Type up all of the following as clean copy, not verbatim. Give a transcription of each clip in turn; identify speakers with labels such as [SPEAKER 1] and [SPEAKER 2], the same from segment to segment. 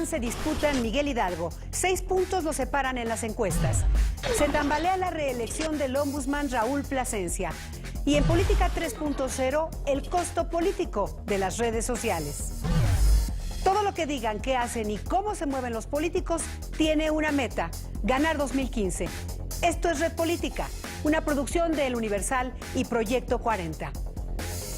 [SPEAKER 1] PAN se disputa en Miguel Hidalgo. 6 puntos lo separan en las encuestas. Se tambalea la reelección del ombudsman Raúl Plasencia. Y en Política 3.0, el costo político de las redes sociales. Todo lo que digan, qué hacen y cómo se mueven los políticos tiene una meta: ganar 2015. Esto es Red Política, una producción de El Universal y Proyecto 40.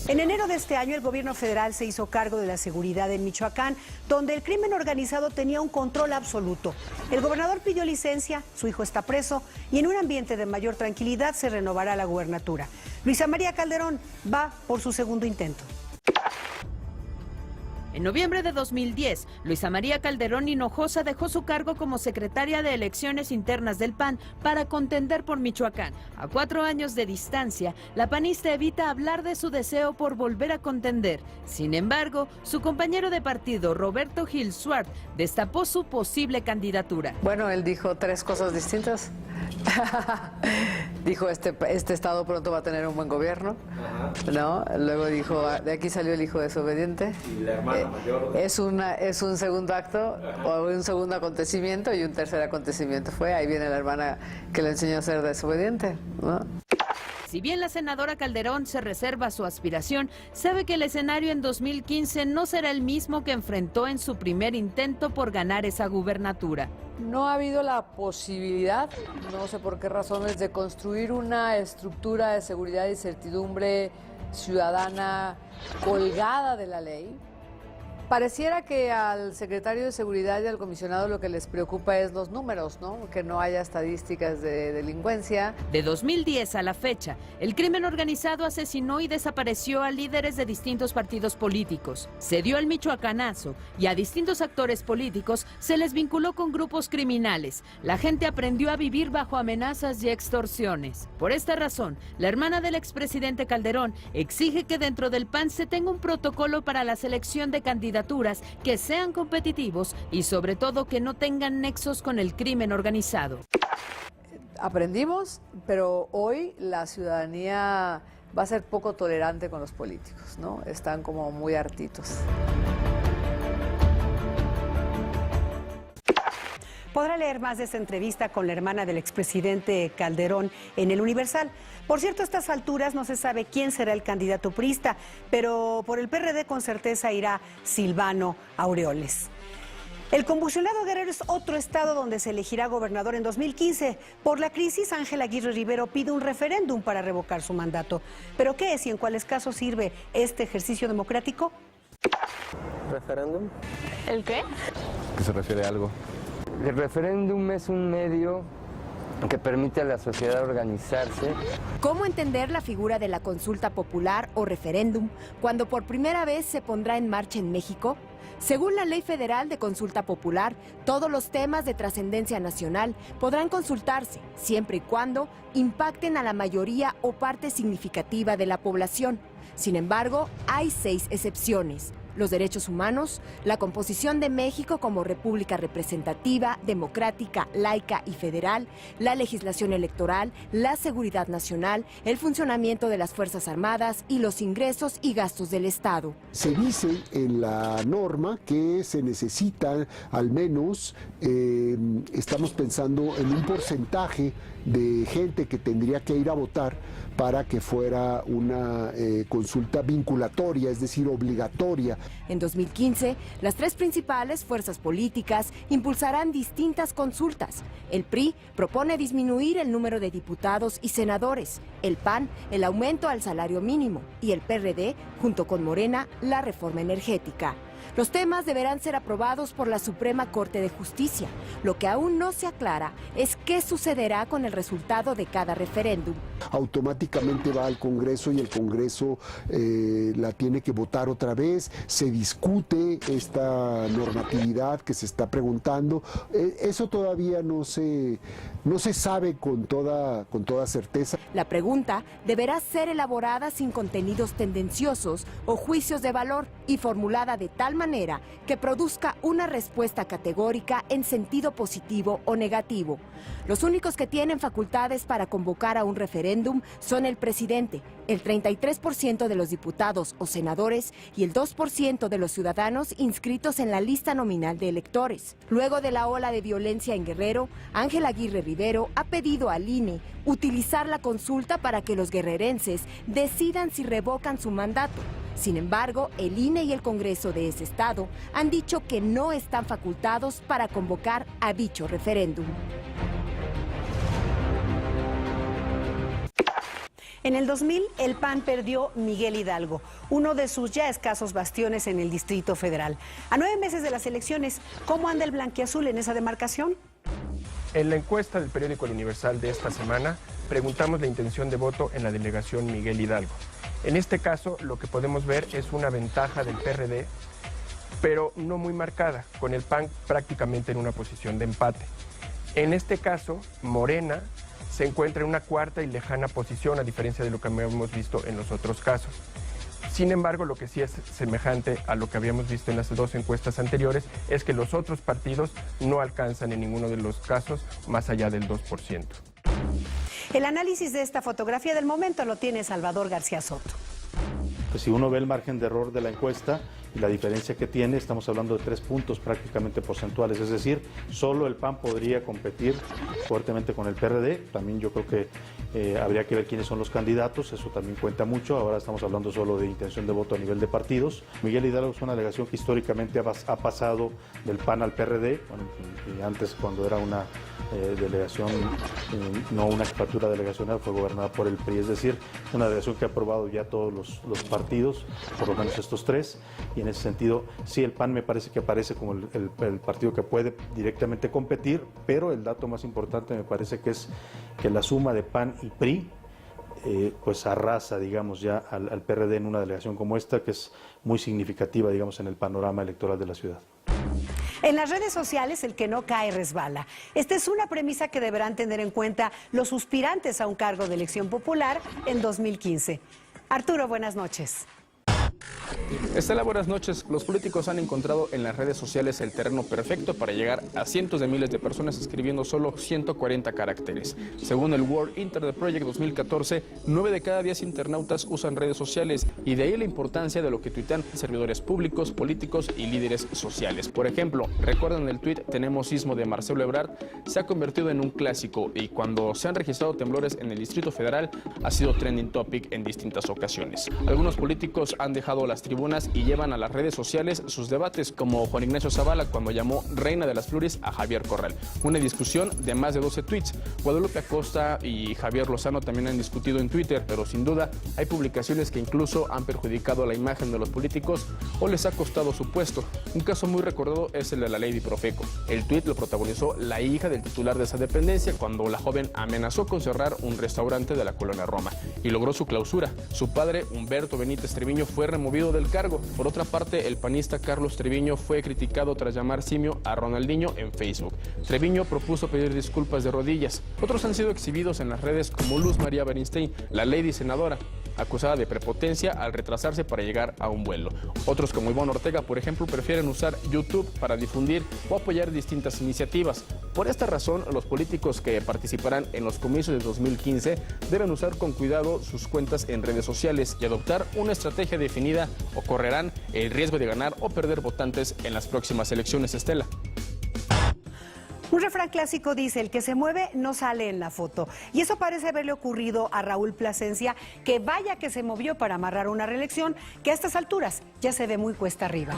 [SPEAKER 1] En enero de este año, el gobierno federal se hizo cargo de la seguridad en Michoacán, donde el crimen organizado tenía un control absoluto. El gobernador pidió licencia, su hijo está preso y en un ambiente de mayor tranquilidad se renovará la gubernatura. Luisa María Calderón va por su segundo intento.
[SPEAKER 2] En noviembre de 2010, Luisa María Calderón Hinojosa dejó su cargo como secretaria de Elecciones Internas del PAN para contender por Michoacán. A 4 años de distancia, la panista evita hablar de su deseo por volver a contender. Sin embargo, su compañero de partido, Roberto Gil Suart, destapó su posible candidatura.
[SPEAKER 3] Bueno, él dijo 3 cosas distintas. Dijo, este estado pronto va a tener un buen gobierno, ¿no? Luego dijo, de aquí salió el hijo desobediente.
[SPEAKER 4] Y la hermana mayor.
[SPEAKER 3] Es un segundo acto, o un segundo acontecimiento, y un tercer acontecimiento fue, ahí viene la hermana que le enseñó a ser desobediente, ¿no?
[SPEAKER 2] Si bien la senadora Calderón se reserva su aspiración, sabe que el escenario en 2015 no será el mismo que enfrentó en su primer intento por ganar esa gubernatura.
[SPEAKER 3] No ha habido la posibilidad, no sé por qué razones, de construir una estructura de seguridad y certidumbre ciudadana colgada de la ley. Pareciera que al secretario de Seguridad y al comisionado lo que les preocupa es los números, ¿no? Que no haya estadísticas de delincuencia.
[SPEAKER 2] De 2010 a la fecha, el crimen organizado asesinó y desapareció a líderes de distintos partidos políticos. Se dio el michoacanazo y a distintos actores políticos se les vinculó con grupos criminales. La gente aprendió a vivir bajo amenazas y extorsiones. Por esta razón, la hermana del expresidente Calderón exige que dentro del PAN se tenga un protocolo para la selección de candidaturas que sean competitivos y sobre todo que no tengan nexos con el crimen organizado.
[SPEAKER 3] Aprendimos, pero hoy la ciudadanía va a ser poco tolerante con los políticos, ¿no? Están como muy hartitos.
[SPEAKER 1] Podrá leer más de esta entrevista con la hermana del expresidente Calderón en El Universal. Por cierto, a estas alturas no se sabe quién será el candidato priista, pero por el PRD con certeza irá Silvano Aureoles. El convulsionado Guerrero es otro estado donde se elegirá gobernador en 2015. Por la crisis, Ángel Aguirre Rivero pide un referéndum para revocar su mandato. ¿Pero qué es y en cuáles casos sirve este ejercicio democrático?
[SPEAKER 5] ¿Referéndum?
[SPEAKER 6] ¿El qué?
[SPEAKER 5] ¿Qué se refiere a algo? El referéndum es un medio que permite a la sociedad organizarse.
[SPEAKER 7] ¿Cómo entender la figura de la consulta popular o referéndum cuando por primera vez se pondrá en marcha en México? Según la Ley Federal de Consulta Popular, todos los temas de trascendencia nacional podrán consultarse, siempre y cuando impacten a la mayoría o parte significativa de la población. Sin embargo, hay 6 excepciones: los derechos humanos, la composición de México como república representativa, democrática, laica y federal, la legislación electoral, la seguridad nacional, el funcionamiento de las Fuerzas Armadas y los ingresos y gastos del Estado.
[SPEAKER 8] Se dice en la norma que se necesita al menos, estamos pensando en un porcentaje de gente que tendría que ir a votar para que fuera una consulta vinculatoria, es decir, obligatoria.
[SPEAKER 7] En 2015, las 3 principales fuerzas políticas impulsarán distintas consultas. El PRI propone disminuir el número de diputados y senadores, el PAN el aumento al salario mínimo y el PRD, junto con Morena, la reforma energética. Los temas deberán ser aprobados por la Suprema Corte de Justicia. Lo que aún no se aclara es qué sucederá con el resultado de cada referéndum.
[SPEAKER 8] Automáticamente va al Congreso y el Congreso la tiene que votar otra vez, se discute esta normatividad que se está preguntando. Eso todavía no se sabe con toda certeza.
[SPEAKER 7] La pregunta deberá ser elaborada sin contenidos tendenciosos o juicios de valor y formulada de tal manera que produzca una respuesta categórica en sentido positivo o negativo. Los únicos que tienen facultades para convocar a un referéndum referéndum son el presidente, el 33% de los diputados o senadores y el 2% de los ciudadanos inscritos en la lista nominal de electores. Luego de la ola de violencia en Guerrero, Ángel Aguirre Rivero ha pedido al INE utilizar la consulta para que los guerrerenses decidan si revocan su mandato. Sin embargo, el INE y el Congreso de ese estado han dicho que no están facultados para convocar a dicho referéndum.
[SPEAKER 1] En el 2000, el PAN perdió Miguel Hidalgo, uno de sus ya escasos bastiones en el Distrito Federal. A 9 meses de las elecciones, ¿cómo anda el blanquiazul en esa demarcación?
[SPEAKER 4] En la encuesta del periódico El Universal de esta semana, preguntamos la intención de voto en la delegación Miguel Hidalgo. En este caso, lo que podemos ver es una ventaja del PRD, pero no muy marcada, con el PAN prácticamente en una posición de empate. En este caso, Morena se encuentra en una cuarta y lejana posición, a diferencia de lo que habíamos visto en los otros casos. Sin embargo, lo que sí es semejante a lo que habíamos visto en las dos encuestas anteriores es que los otros partidos no alcanzan en ninguno de los casos más allá del 2%.
[SPEAKER 1] El análisis de esta fotografía del momento lo tiene Salvador García Soto.
[SPEAKER 6] Pues si uno ve el margen de error de la encuesta y la diferencia que tiene, estamos hablando de 3 puntos prácticamente porcentuales, es decir, solo el PAN podría competir fuertemente con el PRD. También yo creo que habría que ver quiénes son los candidatos, eso también cuenta mucho. Ahora estamos hablando solo de intención de voto a nivel de partidos. Miguel Hidalgo es una delegación que históricamente ha pasado del PAN al PRD, y antes cuando era una delegación, no una jefatura delegacional, fue gobernada por el PRI, es decir, una delegación que ha aprobado ya todos los partidos, por lo menos estos 3, y en ese sentido, sí, el PAN me parece que aparece como el partido que puede directamente competir, pero el dato más importante me parece que es que la suma de PAN y PRI pues arrasa, digamos, ya al PRD en una delegación como esta, que es muy significativa, digamos, en el panorama electoral de la ciudad.
[SPEAKER 1] En las redes sociales, el que no cae resbala. Esta es una premisa que deberán tener en cuenta los aspirantes a un cargo de elección popular en 2015. Arturo, buenas noches.
[SPEAKER 9] Estela, buenas noches. Los políticos han encontrado en las redes sociales el terreno perfecto para llegar a cientos de miles de personas escribiendo solo 140 caracteres. Según el World Internet Project 2014, 9 de cada 10 internautas usan redes sociales, y de ahí la importancia de lo que tuitean servidores públicos, políticos y líderes sociales. Por ejemplo, recuerdan el tuit "Tenemos sismo" de Marcelo Ebrard, se ha convertido en un clásico, y cuando se han registrado temblores en el Distrito Federal ha sido trending topic en distintas ocasiones. Algunos políticos han dejado las tribunas y llevan a las redes sociales sus debates, como Juan Ignacio Zavala cuando llamó reina de las flores a Javier Corral. Una discusión de más de 12 tweets. Guadalupe Acosta y Javier Lozano también han discutido en Twitter, pero sin duda hay publicaciones que incluso han perjudicado la imagen de los políticos o les ha costado su puesto. Un caso muy recordado es el de la Lady Profeco. El tuit lo protagonizó la hija del titular de esa dependencia cuando la joven amenazó con cerrar un restaurante de la colonia Roma y logró su clausura. Su padre, Humberto Benítez Treviño, fue removido del cargo. Por otra parte, el panista Carlos Treviño fue criticado tras llamar simio a Ronaldinho en Facebook. Treviño propuso pedir disculpas de rodillas. Otros han sido exhibidos en las redes, como Luz María Bernstein, la lady senadora, acusada de prepotencia al retrasarse para llegar a un vuelo. Otros, como Ivonne Ortega, por ejemplo, prefieren usar YouTube para difundir o apoyar distintas iniciativas. Por esta razón, los políticos que participarán en los comicios de 2015 deben usar con cuidado sus cuentas en redes sociales y adoptar una estrategia definida, o correrán el riesgo de ganar o perder votantes en las próximas elecciones. Estela.
[SPEAKER 1] Un refrán clásico dice: el que se mueve no sale en la foto. Y eso parece haberle ocurrido a Raúl Plasencia, que vaya que se movió para amarrar una reelección que a estas alturas ya se ve muy cuesta arriba.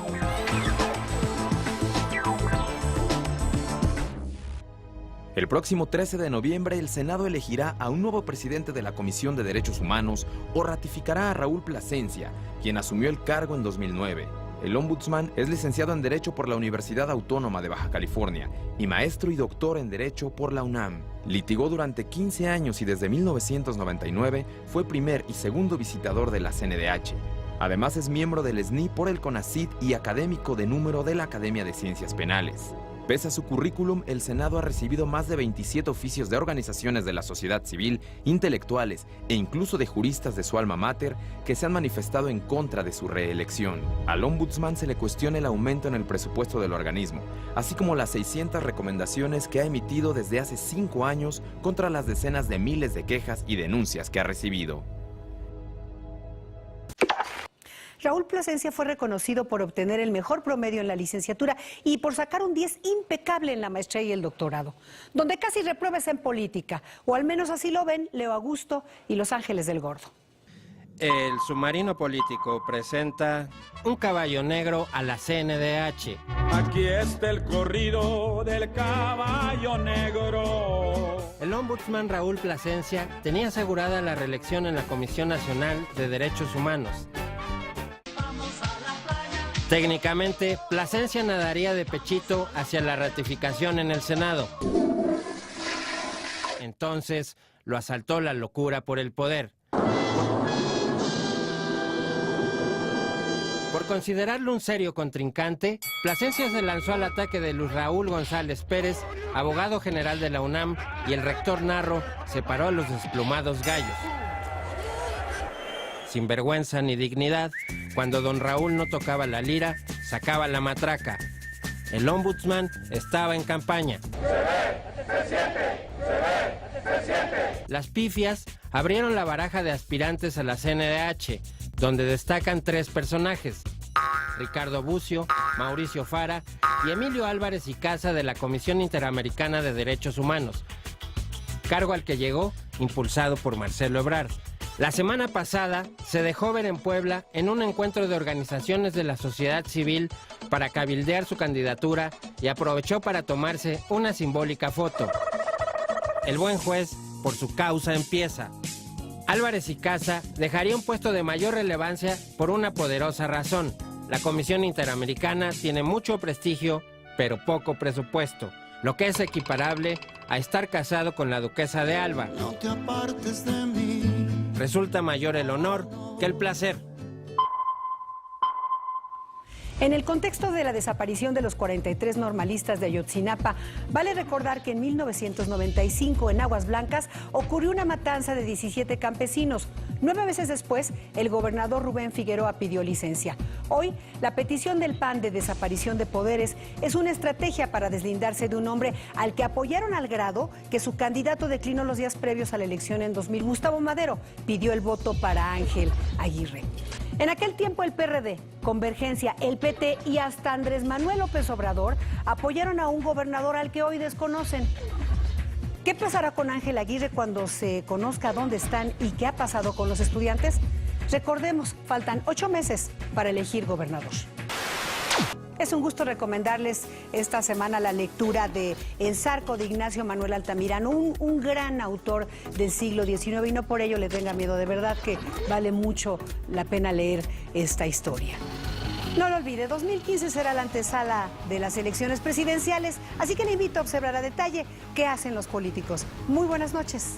[SPEAKER 10] El próximo 13 de noviembre, el Senado elegirá a un nuevo presidente de la Comisión de Derechos Humanos o ratificará a Raúl Plasencia, quien asumió el cargo en 2009. El ombudsman es licenciado en Derecho por la Universidad Autónoma de Baja California y maestro y doctor en Derecho por la UNAM. Litigó durante 15 años y desde 1999 fue primer y segundo visitador de la CNDH. Además es miembro del SNI por el CONACYT y académico de número de la Academia de Ciencias Penales. Pese a su currículum, el Senado ha recibido más de 27 oficios de organizaciones de la sociedad civil, intelectuales e incluso de juristas de su alma mater que se han manifestado en contra de su reelección. Al ombudsman se le cuestiona el aumento en el presupuesto del organismo, así como las 600 recomendaciones que ha emitido desde hace 5 años contra las decenas de miles de quejas y denuncias que ha recibido.
[SPEAKER 1] Raúl Plasencia fue reconocido por obtener el mejor promedio en la licenciatura y por sacar un 10 impecable en la maestría y el doctorado, donde casi repruebas en política, o al menos así lo ven Leo Augusto y Los Ángeles del Gordo.
[SPEAKER 11] El submarino político presenta Un caballo negro a la CNDH.
[SPEAKER 12] Aquí está el corrido del caballo negro.
[SPEAKER 11] El ombudsman Raúl Plasencia tenía asegurada la reelección en la Comisión Nacional de Derechos Humanos. Técnicamente, Plasencia nadaría de pechito hacia la ratificación en el Senado. Entonces, lo asaltó la locura por el poder. Por considerarlo un serio contrincante, Plasencia se lanzó al ataque de Luis Raúl González Pérez, abogado general de la UNAM, y el rector Narro separó a los desplumados gallos. Sin vergüenza ni dignidad, cuando don Raúl no tocaba la lira, sacaba la matraca. El ombudsman estaba en campaña. Las pifias abrieron la baraja de aspirantes a la CNDH, donde destacan 3 personajes: Ricardo Bucio, Mauricio Fara y Emilio Álvarez y Casa de la Comisión Interamericana de Derechos Humanos, cargo al que llegó impulsado por Marcelo Ebrard. La semana pasada se dejó ver en Puebla en un encuentro de organizaciones de la sociedad civil para cabildear su candidatura y aprovechó para tomarse una simbólica foto. El buen juez, por su causa, empieza. Álvarez y Casa dejaría un puesto de mayor relevancia por una poderosa razón. La Comisión Interamericana tiene mucho prestigio, pero poco presupuesto, lo que es equiparable a estar casado con la duquesa de Alba.
[SPEAKER 12] No te apartes de mí.
[SPEAKER 11] Resulta mayor el honor que el placer.
[SPEAKER 1] En el contexto de la desaparición de los 43 normalistas de Ayotzinapa, vale recordar que en 1995 en Aguas Blancas ocurrió una matanza de 17 campesinos. 9 meses después, el gobernador Rubén Figueroa pidió licencia. Hoy, la petición del PAN de desaparición de poderes es una estrategia para deslindarse de un hombre al que apoyaron al grado que su candidato declinó los días previos a la elección en 2000. Gustavo Madero pidió el voto para Ángel Aguirre. En aquel tiempo el PRD, Convergencia, el PT y hasta Andrés Manuel López Obrador apoyaron a un gobernador al que hoy desconocen. ¿Qué pasará con Ángel Aguirre cuando se conozca dónde están y qué ha pasado con los estudiantes? Recordemos, faltan 8 meses para elegir gobernador. Es un gusto recomendarles esta semana la lectura de El Zarco de Ignacio Manuel Altamirano, un gran autor del siglo XIX, y no por ello le tenga miedo, de verdad que vale mucho la pena leer esta historia. No lo olvide, 2015 será la antesala de las elecciones presidenciales, así que le invito a observar a detalle qué hacen los políticos. Muy buenas noches.